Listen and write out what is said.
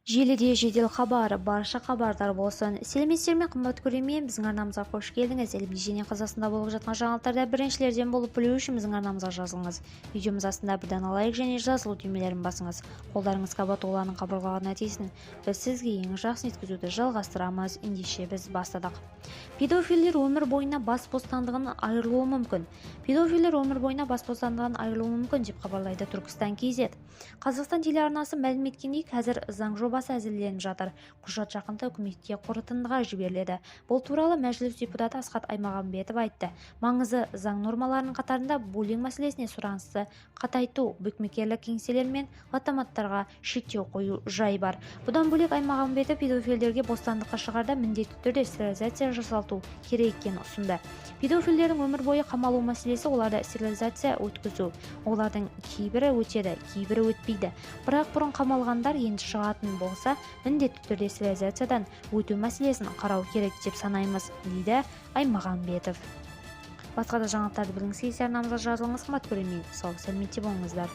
Желіде жедел хабар, барша хабардар болсын. Сәлеметсіздер қымбат көрермен, біздің арнамызға қош келдіңіз. Еліміз және Қазақстанда болып жатқан жаңалықтарда біріншілерден болып білу үшін біздің арнамызға жазылыңыз. Видеомыз астында бірден лайк және жазылу түймелерін басыңыз. Қолдарыңыз қабат олардың қабырғаларына тиісін. Біз сізге ең жақсын жеткізуді жалғастырамыз. Ендеше біз бастадық. Педофилдер өмір бойына бас бостандығынан айырылуы мүмкін. Педофилдер өмір бойына бас бостандығынан айырылуы мүмкін деп хабарлайды Түркістан KZ. Қазақстан телеарнасы мәлім еткендей, қазір заң жобасы әзірленіп жатыр. Құжат жақында үкіметке қорытындыға жіберіледі. Бұл туралы мәжіліс депутаты Асхат Аймағамбетов айтты. Маңызы заң нормаларының қатарында буллинг мәселесіне сұранысты қатайту, букмекерлік кеңселер мен автоматтарға шектеу қою жай бар. Бұдан бөлек Аймағамбетов педофилдерге бостандыққа шығарда міндетті түрде стерилизация жасалту керек екенін ұсынды. Педофилдердің өмір бойы қамалу мәселесі оларды стерилизация өткізу. Олардың кейбірі өтеді, кейбірі өтпейді. Бірақ бұрын қамалғандар енді шығатын болса, міндетті түрде стерилизациядан өту мәселесін қарау керек деп санаймыз, дейді Аймағамбетов. Басқа да жаңалықтарды білгіңіз келсе арнамызға жазылыңыз, қымбат көрермен. Сау сәлеметте болыңыздар.